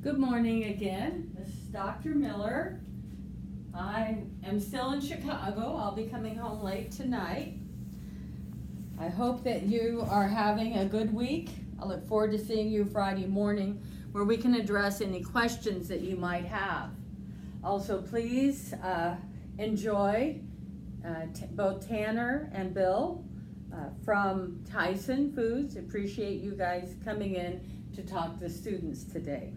Good morning again. This is Dr. Miller. I am still in Chicago. I'll be coming home late tonight. I hope that you are having a good week. I look forward to seeing you Friday morning where we can address any questions that you might have. Also, please enjoy both Tanner and Bill from Tyson Foods. Appreciate you guys coming in to talk to students today.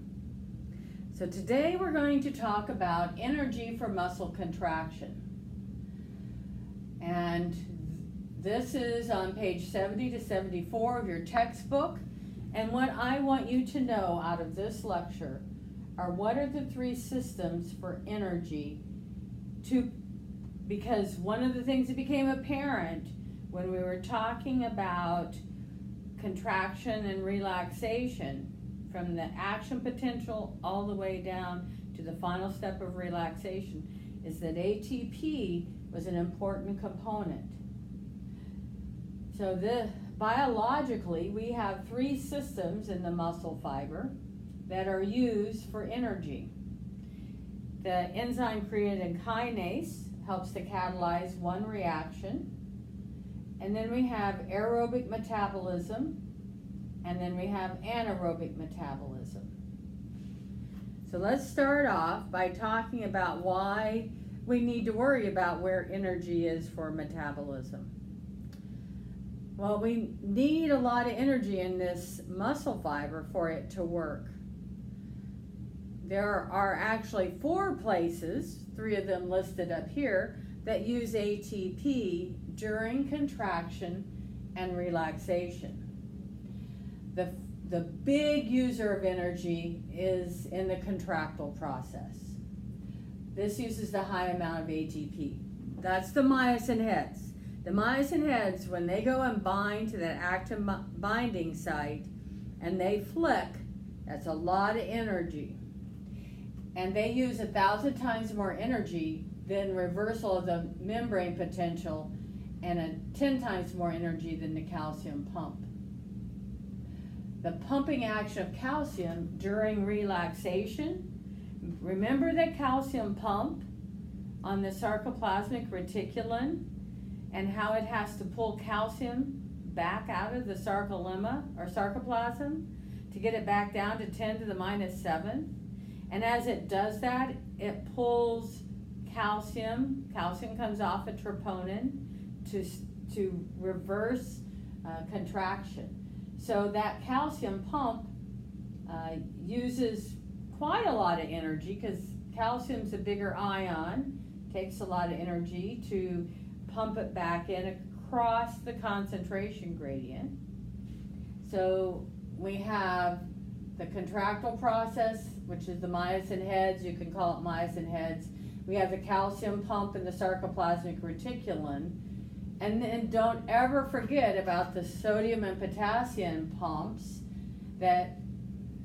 So today we're going to talk about energy for muscle contraction. And this is on page 70 to 74 of your textbook. And what I want you to know out of this lecture are what are the three systems for energy because one of the things that became apparent when we were talking about contraction and relaxation, from the action potential all the way down to the final step of relaxation, is that ATP was an important component. So biologically, we have three systems in the muscle fiber that are used for energy. The enzyme creatine kinase helps to catalyze one reaction. And then we have aerobic metabolism, and then we have anaerobic metabolism. So let's start off by talking about why we need to worry about where energy is for metabolism. Well, we need a lot of energy in this muscle fiber for it to work. There are actually 4 places, 3 of them listed up here, that use ATP during contraction and relaxation. The big user of energy is in the contractile process. This uses the high amount of ATP. That's the myosin heads. The myosin heads, when they go and bind to that active binding site and they flick, that's a lot of energy. And they use 1,000 times more energy than reversal of the membrane potential and 10 times more energy than the calcium pump. The pumping action of calcium during relaxation, remember the calcium pump on the sarcoplasmic reticulum and how it has to pull calcium back out of the sarcolemma or sarcoplasm to get it back down to 10 to the minus 7. And as it does that, it pulls calcium. Calcium comes off a troponin to reverse contraction. So that calcium pump uses quite a lot of energy because calcium's a bigger ion, takes a lot of energy to pump it back in across the concentration gradient. So we have the contractile process, which is the myosin heads. You can call it myosin heads. We have the calcium pump in the sarcoplasmic reticulum. And then don't ever forget about the sodium and potassium pumps that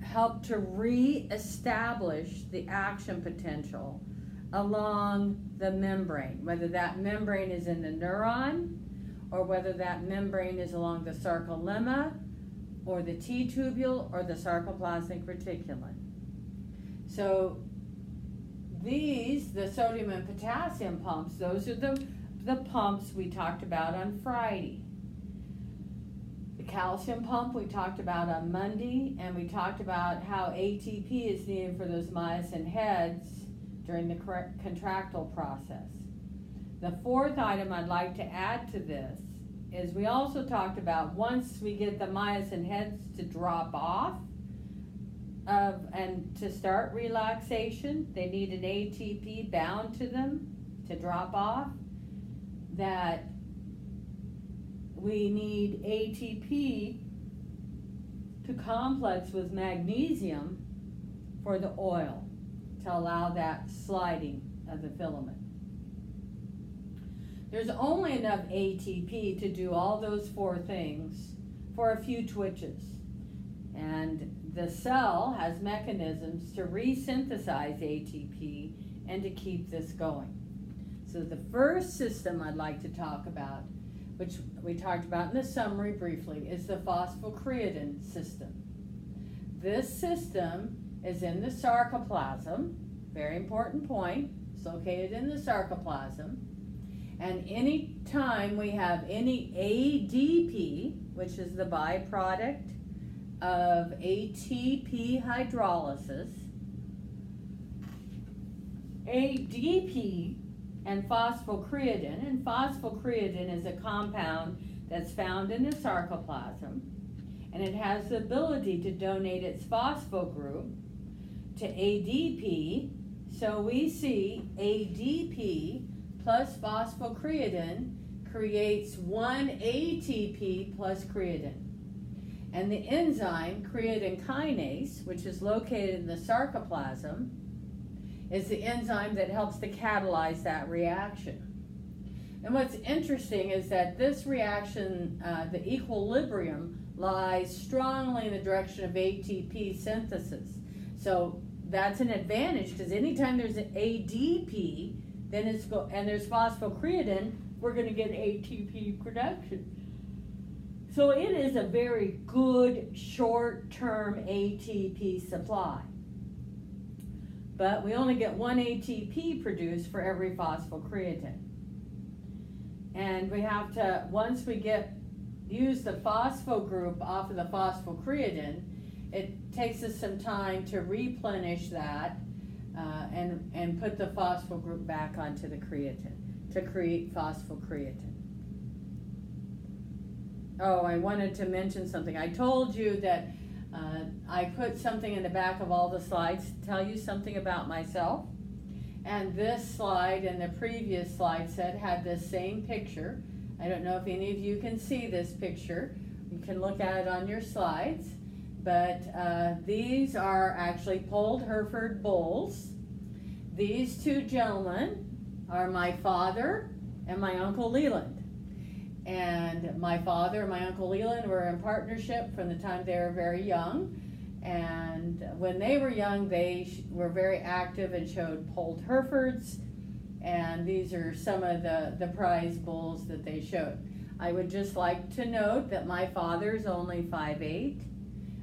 help to re-establish the action potential along the membrane, whether that membrane is in the neuron or whether that membrane is along the sarcolemma or the T-tubule or the sarcoplasmic reticulum. So the sodium and potassium pumps, those are the pumps we talked about on Friday. The calcium pump we talked about on Monday, and we talked about how ATP is needed for those myosin heads during the contractile process. The 4th item I'd like to add to this is we also talked about once we get the myosin heads to drop off and to start relaxation, they need an ATP bound to them to drop off, that we need ATP to complex with magnesium for the oil to allow that sliding of the filament. There's only enough ATP to do all those 4 things for a few twitches. And the cell has mechanisms to resynthesize ATP and to keep this going. So the first system I'd like to talk about, which we talked about in the summary briefly, is the phosphocreatine system. This system is in the sarcoplasm. Very important point. It's located in the sarcoplasm. And any time we have any ADP, which is the byproduct of ATP hydrolysis, ADP and phosphocreatine, and phosphocreatine is a compound that's found in the sarcoplasm, and it has the ability to donate its phospho group to ADP. So we see ADP plus phosphocreatine creates 1 ATP plus creatine. And the enzyme creatine kinase, which is located in the sarcoplasm, is the enzyme that helps to catalyze that reaction. And what's interesting is that this reaction, the equilibrium, lies strongly in the direction of ATP synthesis. So that's an advantage, because anytime there's an ADP, then and there's phosphocreatine, we're going to get ATP production. So it is a very good short-term ATP supply. But we only get 1 ATP produced for every phosphocreatine. And we have to, once we use the phospho group off of the phosphocreatine, it takes us some time to replenish that and put the phospho group back onto the creatine to create phosphocreatine. Oh, I wanted to mention something. I told you that I put something in the back of all the slides to tell you something about myself. And this slide and the previous slide set had this same picture. I don't know if any of you can see this picture. You can look at it on your slides. But these are actually polled Hereford bulls. These two gentlemen are my father and my Uncle Leland. And my father and my Uncle Leland were in partnership from the time they were very young. And when they were young, they were very active and showed polled Herefords. And these are some of the prize bulls that they showed. I would just like to note that my father's only 5'8".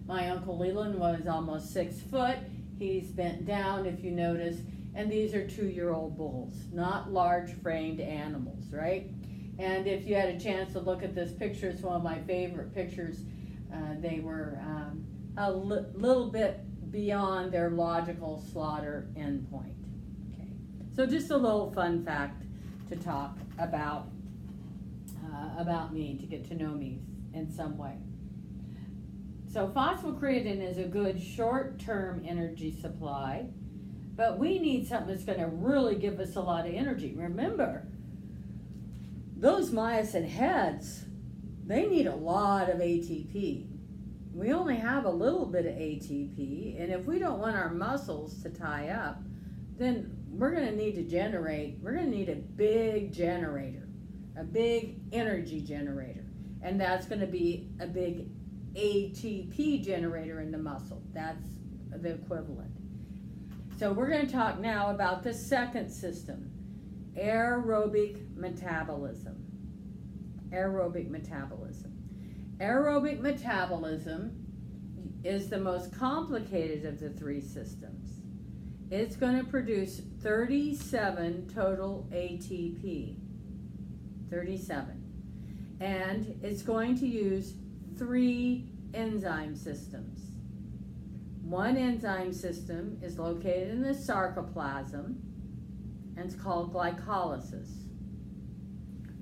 My Uncle Leland was almost 6 foot. He's bent down, if you notice. And these are 2-year-old bulls, not large framed animals, right? And if you had a chance to look at this picture, it's one of my favorite pictures. They were a little bit beyond their logical slaughter endpoint. Okay, so just a little fun fact to talk about me, to get to know me in some way. So phosphocreatine is a good short-term energy supply, but we need something that's going to really give us a lot of energy. Remember, those myosin heads, they need a lot of ATP. We only have a little bit of ATP, and if we don't want our muscles to tie up, then we're going to need to generate, we're going to need a big generator, a big energy generator, and that's going to be a big ATP generator in the muscle. That's the equivalent. So we're going to talk now about the second system, aerobic metabolism. Aerobic metabolism. Aerobic metabolism is the most complicated of the 3 systems. It's going to produce 37 total ATP. 37. And it's going to use 3 enzyme systems. One enzyme system is located in the sarcoplasm, and it's called glycolysis.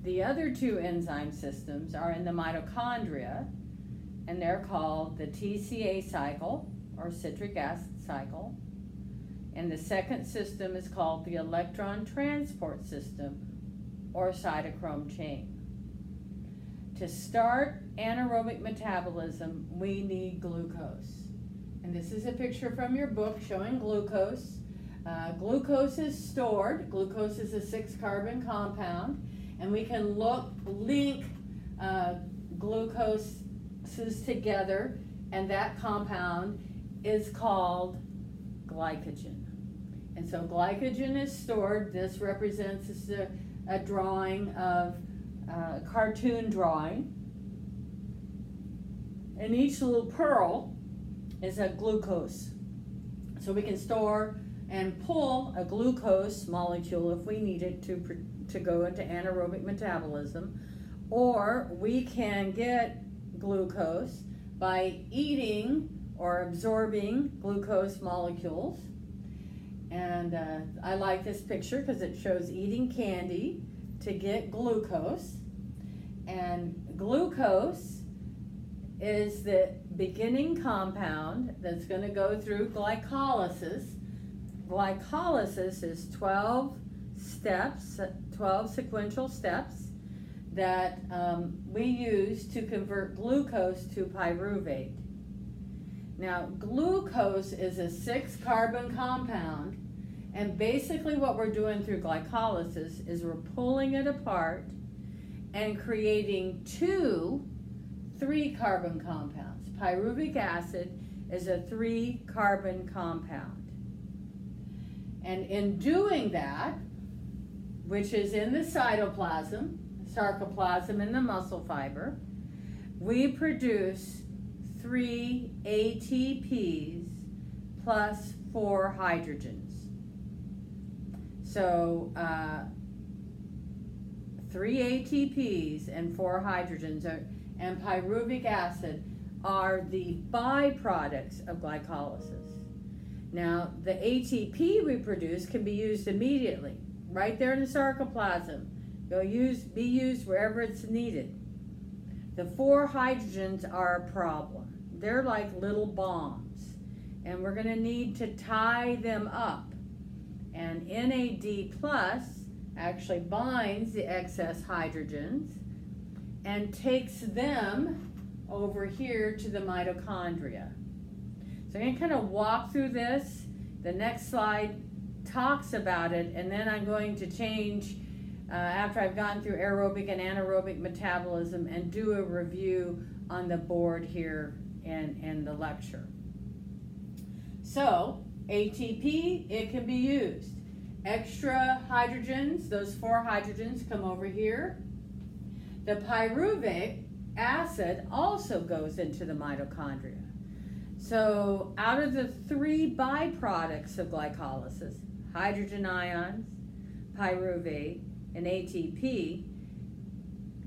The other 2 enzyme systems are in the mitochondria, and they're called the TCA cycle, or citric acid cycle, and the second system is called the electron transport system, or cytochrome chain. To start anaerobic metabolism, we need glucose. And this is a picture from your book showing glucose. Glucose is stored. Glucose is a 6-carbon compound. And we can link glucoses together, and that compound is called glycogen. And so glycogen is stored. This represents a drawing of a cartoon drawing. And each little pearl is a glucose So we can store and pull a glucose molecule if we need it to go into anaerobic metabolism, or we can get glucose by eating or absorbing glucose molecules. And I like this picture because it shows eating candy to get glucose. And glucose is the beginning compound that's going to go through glycolysis. Glycolysis is 12 steps, 12 sequential steps that we use to convert glucose to pyruvate. Now, glucose is a 6-carbon compound, and basically what we're doing through glycolysis is we're pulling it apart and creating 2 3-carbon compounds. Pyruvic acid is a 3-carbon compound. And in doing that, which is in the cytoplasm, sarcoplasm, and the muscle fiber, we produce 3 ATPs plus 4 hydrogens. So 3 ATPs and 4 hydrogens and pyruvic acid are the byproducts of glycolysis. Now, the ATP we produce can be used immediately, right there in the sarcoplasm. Be used wherever it's needed. The 4 hydrogens are a problem. They're like little bombs, and we're going to need to tie them up. And NAD plus actually binds the excess hydrogens and takes them over here to the mitochondria. So I'm going to kind of walk through this. The next slide talks about it, and then I'm going to change after I've gone through aerobic and anaerobic metabolism and do a review on the board here in the lecture. So ATP, it can be used. Extra hydrogens, those 4 hydrogens come over here. The pyruvic acid also goes into the mitochondria. So out of the 3 byproducts of glycolysis, hydrogen ions, pyruvate, and ATP,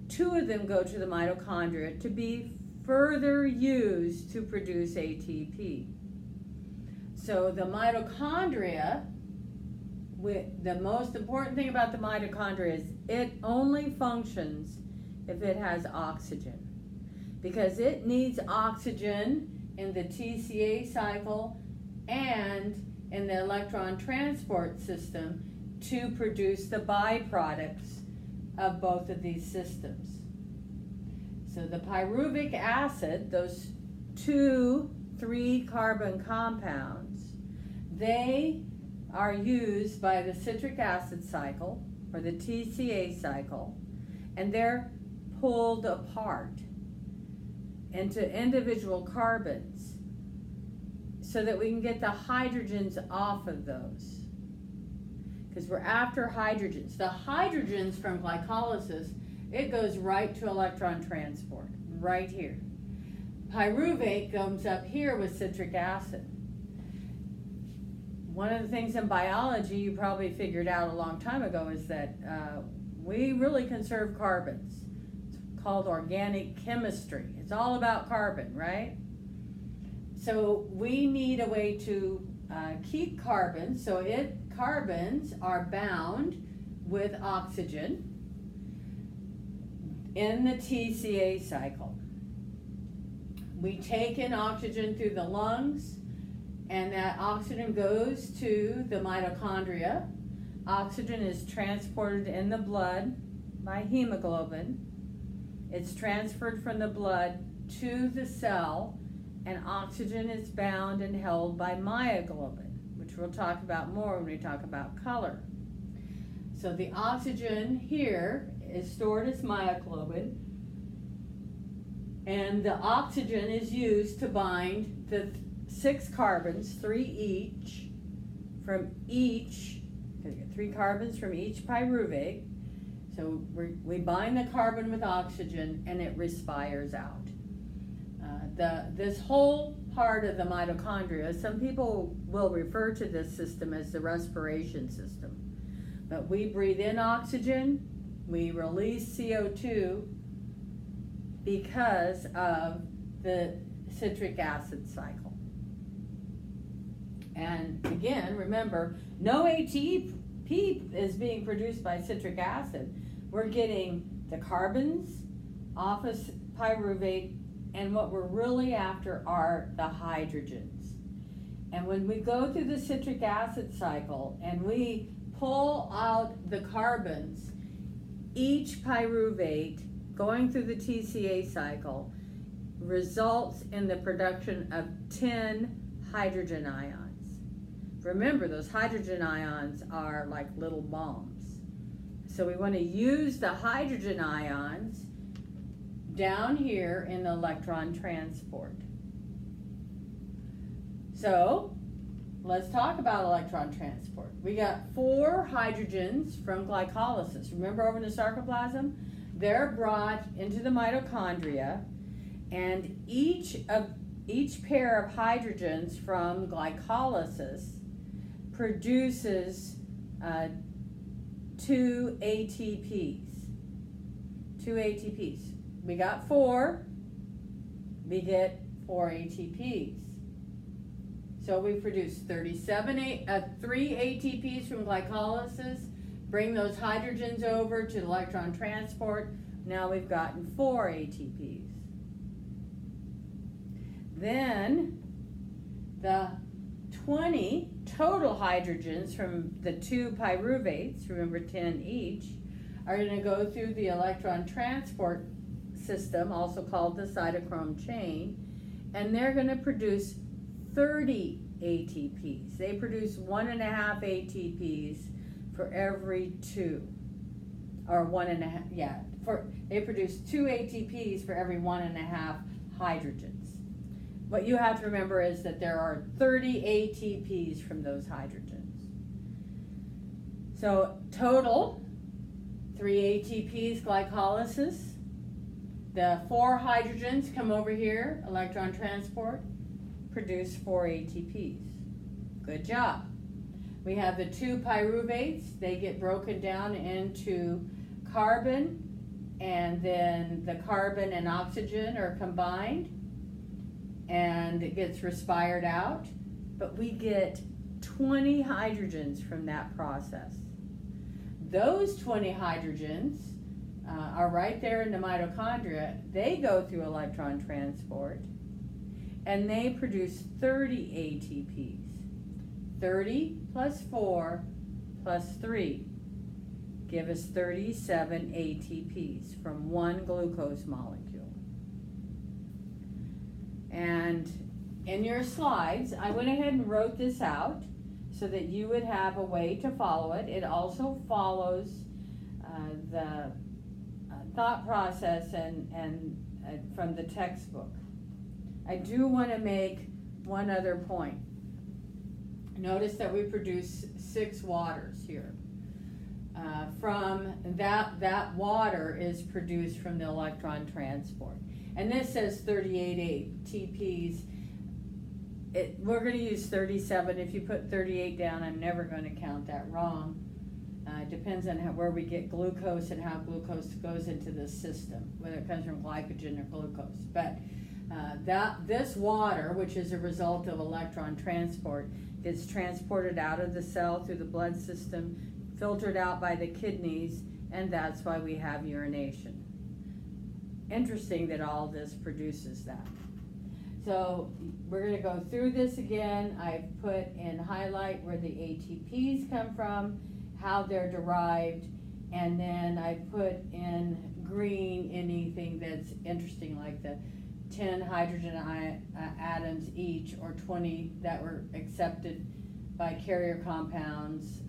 2 of them go to the mitochondria to be further used to produce ATP. So the mitochondria, the most important thing about the mitochondria is it only functions if it has oxygen, because it needs oxygen in the TCA cycle and in the electron transport system to produce the byproducts of both of these systems. So the pyruvic acid, those 2 3-carbon compounds, they are used by the citric acid cycle or the TCA cycle, and they're pulled apart into individual carbons so that we can get the hydrogens off of those. Because we're after hydrogens. The hydrogens from glycolysis, it goes right to electron transport, right here. Pyruvate comes up here with citric acid. One of the things in biology you probably figured out a long time ago is that we really conserve carbons. It's called organic chemistry. It's all about carbon, right? So we need a way to keep carbon, so carbons are bound with oxygen in the TCA cycle. We take in oxygen through the lungs, and that oxygen goes to the mitochondria. Oxygen is transported in the blood by hemoglobin. It's transferred from the blood to the cell, and oxygen is bound and held by myoglobin, which we'll talk about more when we talk about color. So the oxygen here is stored as myoglobin, and the oxygen is used to bind the 6 carbons, 3 each, from each, 3 carbons from each pyruvate. So we bind the carbon with oxygen and it respires out. This whole part of the mitochondria, some people will refer to this system as the respiration system. But we breathe in oxygen, we release CO2 because of the citric acid cycle. And again, remember, no ATP is being produced by citric acid. We're getting the carbons off of pyruvate, and what we're really after are the hydrogens. And when we go through the citric acid cycle and we pull out the carbons, each pyruvate going through the TCA cycle results in the production of 10 hydrogen ions. Remember, those hydrogen ions are like little bombs. So we want to use the hydrogen ions down here in the electron transport. So let's talk about electron transport. We got 4 hydrogens from glycolysis. Remember, over in the sarcoplasm, they're brought into the mitochondria, and each pair of hydrogens from glycolysis produces 2 ATPs. 2 ATPs. We got 4, we get 4 ATPs. So we produce 3 ATPs from glycolysis, bring those hydrogens over to electron transport. Now we've gotten 4 ATPs. Then the 20 total hydrogens from the 2 pyruvates, remember 10 each, are going to go through the electron transport system, also called the cytochrome chain, and they're going to produce 30 ATPs. They produce 1.5 ATPs for every 2, or 1.5, yeah, they produce 2 ATPs for every 1.5 hydrogens. What you have to remember is that there are 30 ATPs from those hydrogens. So total, 3 ATPs glycolysis. The 4 hydrogens come over here, electron transport, produce 4 ATPs. Good job. We have the 2 pyruvates. They get broken down into carbon, and then the carbon and oxygen are combined, and it gets respired out. But we get 20 hydrogens from that process. Those 20 hydrogens are right there in the mitochondria. They go through electron transport, and they produce 30 ATPs. 30 plus 4 plus 3 give us 37 ATPs from one glucose molecule. And in your slides, I went ahead and wrote this out so that you would have a way to follow it. It also follows the thought process and from the textbook. I do want to make one other point. Notice that we produce 6 waters here. From that water is produced from the electron transport. And this says 38 ATPs. We're going to use 37. If you put 38 down, I'm never going to count that wrong. It depends on where we get glucose and how glucose goes into the system, whether it comes from glycogen or glucose. But this water, which is a result of electron transport, gets transported out of the cell through the blood system, filtered out by the kidneys, and that's why we have urination. Interesting that all this produces that. So we're going to go through this again. I've put in highlight where the ATPs come from, how they're derived, and then I put in green anything that's interesting, like the 10 hydrogen atoms each, or 20 that were accepted by carrier compounds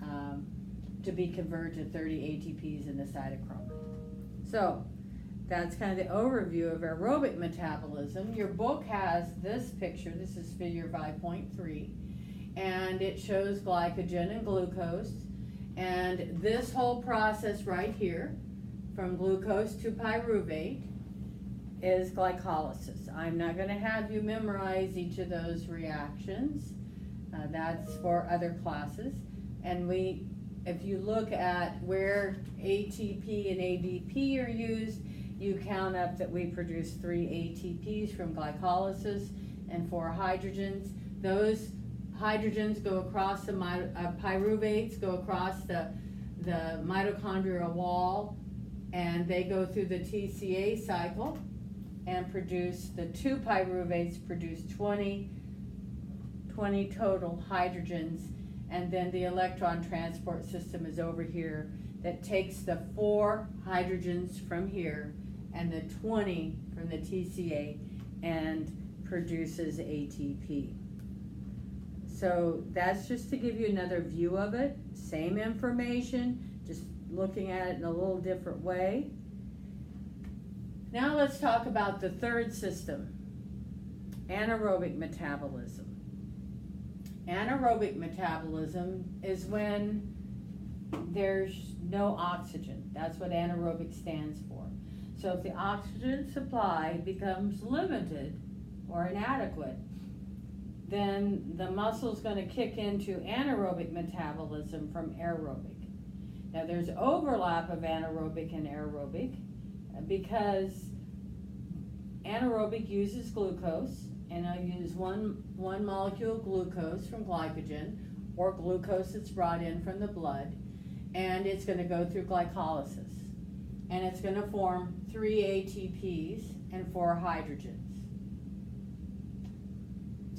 to be converted to 30 ATPs in the cytochrome. So that's kind of the overview of aerobic metabolism. Your book has this picture. This is figure 5.3, and it shows glycogen and glucose. And this whole process right here, from glucose to pyruvate, is glycolysis. I'm not going to have you memorize each of those reactions. That's for other classes. And if you look at where ATP and ADP are used, you count up that we produce 3 ATPs from glycolysis and 4 hydrogens. Those hydrogens go across the pyruvates, go across the mitochondrial wall, and they go through the TCA cycle and produce, the 2 pyruvates produce 20 total hydrogens, and then the electron transport system is over here that takes the 4 hydrogens from here and the 20 from the TCA and produces ATP. So that's just to give you another view of it. Same information, just looking at it in a little different way. Now let's talk about the third system, anaerobic metabolism. Anaerobic metabolism is when there's no oxygen. That's what anaerobic stands for. So if the oxygen supply becomes limited or inadequate, then the muscle's going to kick into anaerobic metabolism from aerobic. Now there's overlap of anaerobic and aerobic because anaerobic uses glucose, and I'll use one molecule glucose from glycogen, or glucose that's brought in from the blood, and it's going to go through glycolysis. And it's going to form 3 ATPs and 4 hydrogens.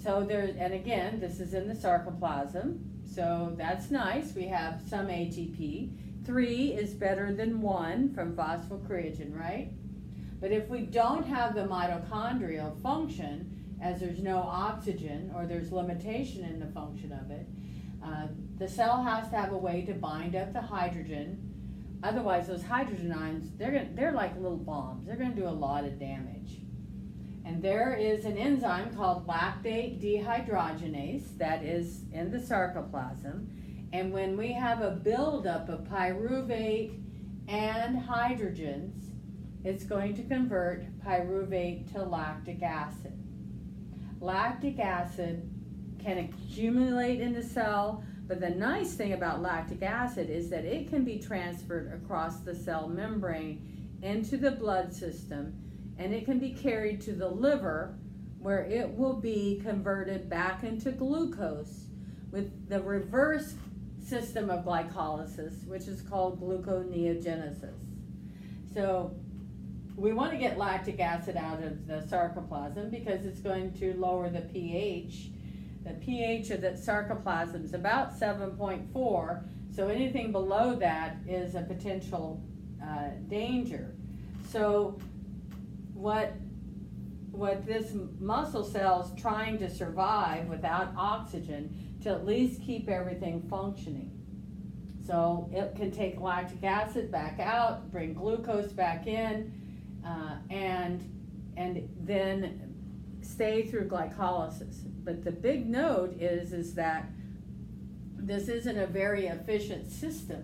So and again, this is in the sarcoplasm, so that's nice. We have some ATP. 3 is better than 1 from phosphocreatine, right? But if we don't have the mitochondrial function, as there's no oxygen or there's limitation in the function of it, the cell has to have a way to bind up the hydrogen. Otherwise, those hydrogen ions, they're like little bombs. They're going to do a lot of damage. And there is an enzyme called lactate dehydrogenase that is in the sarcoplasm. And when we have a buildup of pyruvate and hydrogens, it's going to convert pyruvate to lactic acid. Lactic acid can accumulate in the cell, but the nice thing about lactic acid is that it can be transferred across the cell membrane into the blood system, and it can be carried to the liver where it will be converted back into glucose with the reverse system of glycolysis, which is called gluconeogenesis. So we want to get lactic acid out of the sarcoplasm because it's going to lower the pH. The pH of the sarcoplasm is about 7.4, so anything below that is a potential danger. So what this muscle cell is trying to survive without oxygen to at least keep everything functioning. So it can take lactic acid back out, bring glucose back in, and then stay through glycolysis. But the big note is that this isn't a very efficient system.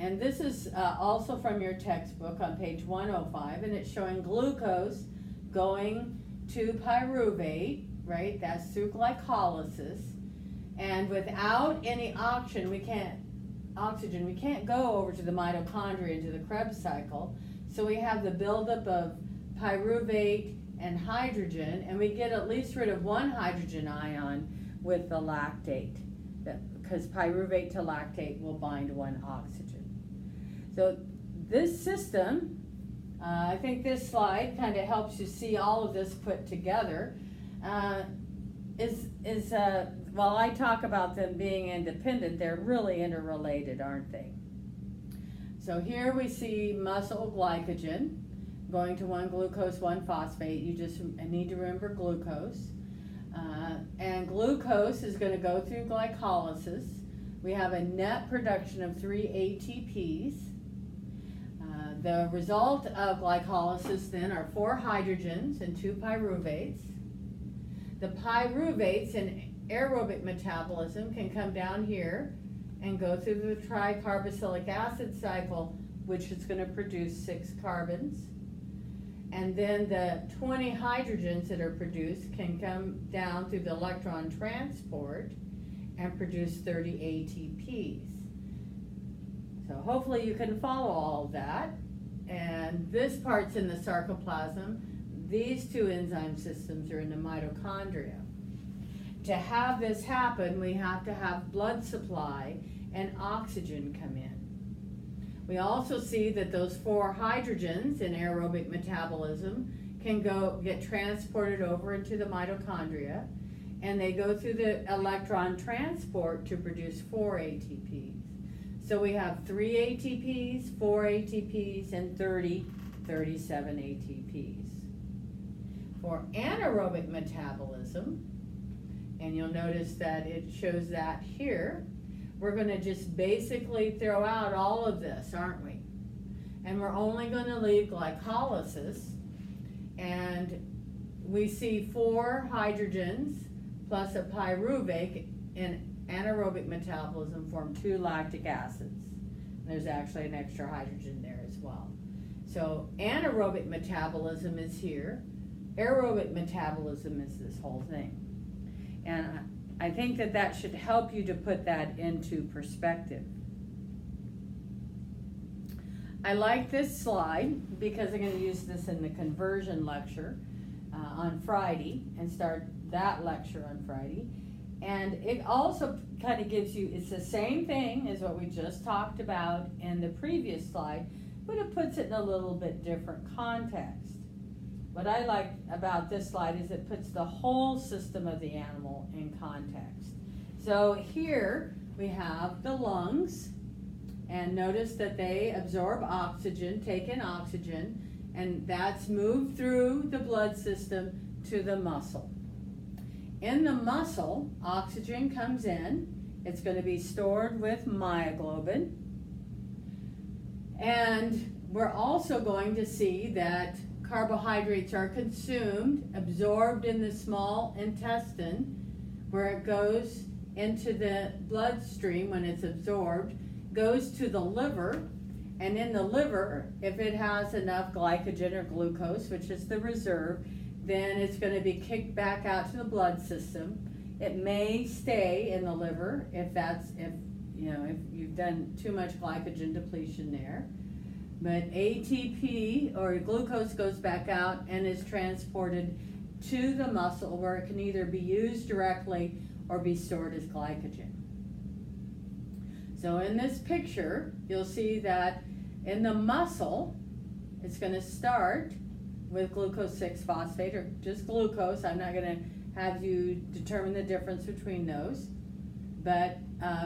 And this is also from your textbook on page 105, and it's showing glucose going to pyruvate, right? That's through glycolysis. And without any oxygen, we can't go over to the mitochondria, to the Krebs cycle. So we have the buildup of pyruvate and hydrogen, and we get at least rid of 1 hydrogen ion with the lactate, because pyruvate to lactate will bind 1 oxygen. So this system, I think this slide kind of helps you see all of this put together, while I talk about them being independent, they're really interrelated, aren't they? So here we see muscle glycogen going to 1 glucose, 1 phosphate. You just need to remember glucose. And glucose is going to go through glycolysis. We have a net production of 3 ATPs. The result of glycolysis then are 4 hydrogens and 2 pyruvates. The pyruvates in aerobic metabolism can come down here and go through the tricarboxylic acid cycle, which is going to produce 6 carbons. And then the 20 hydrogens that are produced can come down through the electron transport and produce 30 ATPs. So hopefully you can follow all of that. And this part's in the sarcoplasm. These two enzyme systems are in the mitochondria. To have this happen, we have to have blood supply and oxygen come in. We also see that those 4 hydrogens in aerobic metabolism can get transported over into the mitochondria, and they go through the electron transport to produce 4 ATPs. So we have 3 ATPs, 4 ATPs, and 37 ATPs. For anaerobic metabolism, and you'll notice that it shows that here, we're going to just basically throw out all of this, aren't we? And we're only going to leave glycolysis, and we see 4 hydrogens plus a pyruvate in anaerobic metabolism form 2 lactic acids. There's actually an extra hydrogen there as well. So anaerobic metabolism is here. Aerobic metabolism is this whole thing. And I think that that should help you to put that into perspective. I like this slide because I'm going to use this in the conversion lecture on Friday and start that lecture on Friday. And it also kind of gives you, it's the same thing as what we just talked about in the previous slide, but it puts it in a little bit different context. What I like about this slide is it puts the whole system of the animal in context. So here we have the lungs, and notice that they absorb oxygen, take in oxygen, and that's moved through the blood system to the muscle. In the muscle, oxygen comes in, it's going to be stored with myoglobin, and we're also going to see that carbohydrates are consumed, absorbed in the small intestine, where it goes into the bloodstream when it's absorbed, goes to the liver, and in the liver, if it has enough glycogen or glucose, which is the reserve, then it's going to be kicked back out to the blood system. It may stay in the liver if you've done too much glycogen depletion there. But ATP or glucose goes back out and is transported to the muscle, where it can either be used directly or be stored as glycogen. So in this picture, you'll see that in the muscle, it's going to start with glucose 6-phosphate, or just glucose. I'm not going to have you determine the difference between those. But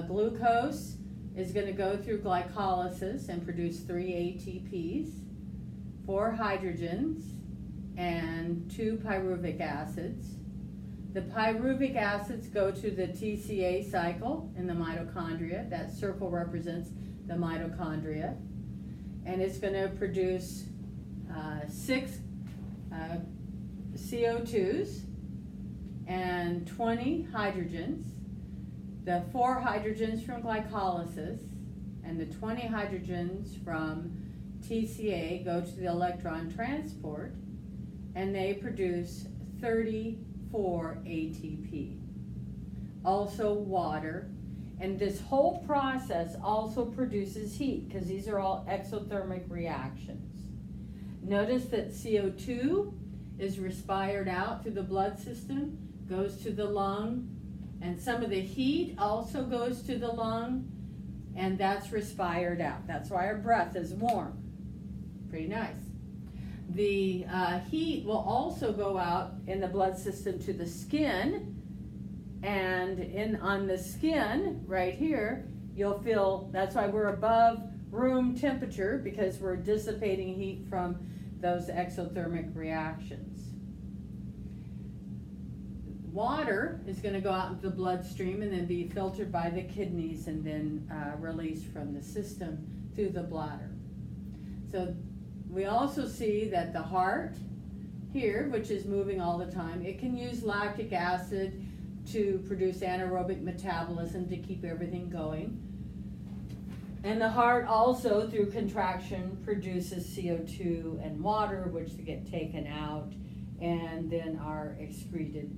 glucose is going to go through glycolysis and produce 3 ATPs, 4 hydrogens, and 2 pyruvic acids. The pyruvic acids go to the TCA cycle in the mitochondria. That circle represents the mitochondria. And it's going to produce 6 CO2s and 20 hydrogens. The 4 hydrogens from glycolysis and the 20 hydrogens from TCA go to the electron transport, and they produce 34 ATP. Also water. And this whole process also produces heat, because these are all exothermic reactions. Notice that CO2 is respired out through the blood system, goes to the lung, and some of the heat also goes to the lung, and that's respired out. That's why our breath is warm. Pretty nice. The heat will also go out in the blood system to the skin, and on the skin right here, you'll feel, that's why we're above room temperature, because we're dissipating heat from those exothermic reactions. Water is going to go out into the bloodstream and then be filtered by the kidneys and then released from the system through the bladder. So we also see that the heart here, which is moving all the time, it can use lactic acid to produce anaerobic metabolism to keep everything going. And the heart also, through contraction, produces CO2 and water, which get taken out and then are excreted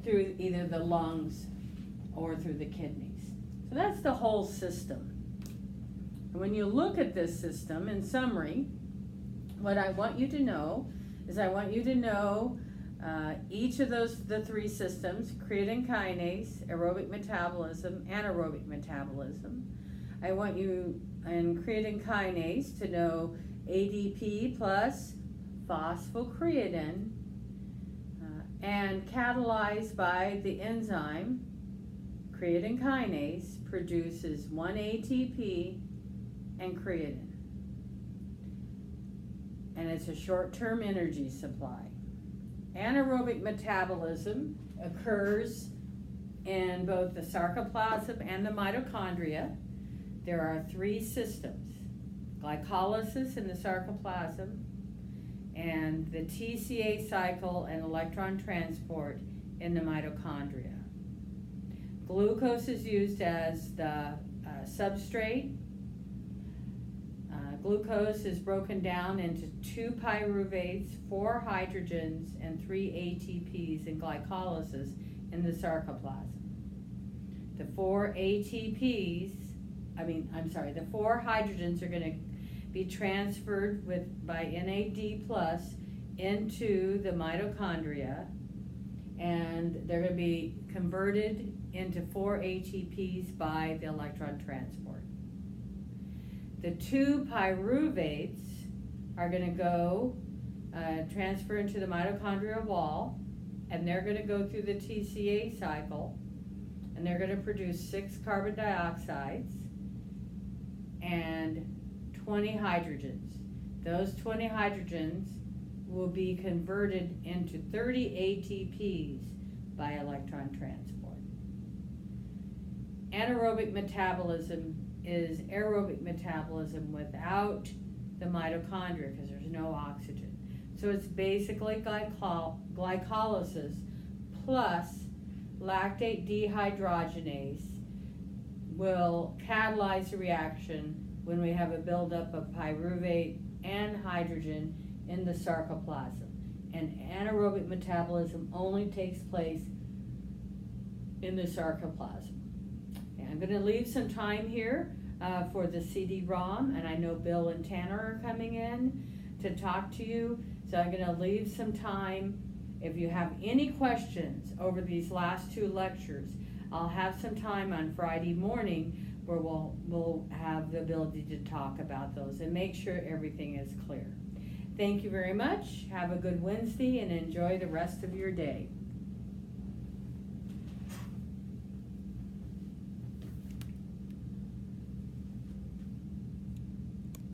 through either the lungs or through the kidneys. So that's the whole system. And when you look at this system, in summary, what I want you to know is I want you to know each of the three systems: creatine kinase, aerobic metabolism, anaerobic metabolism. I want you in creatine kinase to know ADP plus phosphocreatine, and catalyzed by the enzyme, creatine kinase produces 1 ATP and creatine. And it's a short-term energy supply. Anaerobic metabolism occurs in both the sarcoplasm and the mitochondria. There are three systems: glycolysis in the sarcoplasm, and the TCA cycle and electron transport in the mitochondria. Glucose is used as the substrate. Glucose is broken down into 2 pyruvates, 4 hydrogens, and 3 ATPs in glycolysis in the sarcoplasm. The 4 hydrogens are going to be transferred by NAD plus into the mitochondria, and they're going to be converted into 4 ATPs by the electron transport. The 2 pyruvates are going to go transfer into the mitochondrial wall, and they're going to go through the TCA cycle, and they're going to produce 6 carbon dioxides and 20 hydrogens. Those 20 hydrogens will be converted into 30 ATPs by electron transport. Anaerobic metabolism is aerobic metabolism without the mitochondria because there's no oxygen. So it's basically glycolysis plus lactate dehydrogenase will catalyze the reaction when we have a buildup of pyruvate and hydrogen in the sarcoplasm. And anaerobic metabolism only takes place in the sarcoplasm. And I'm going to leave some time here for the CD-ROM, and I know Bill and Tanner are coming in to talk to you, so I'm going to leave some time. If you have any questions over these last 2 lectures, I'll have some time on Friday morning where we'll have the ability to talk about those and make sure everything is clear. Thank you very much. Have a good Wednesday and enjoy the rest of your day.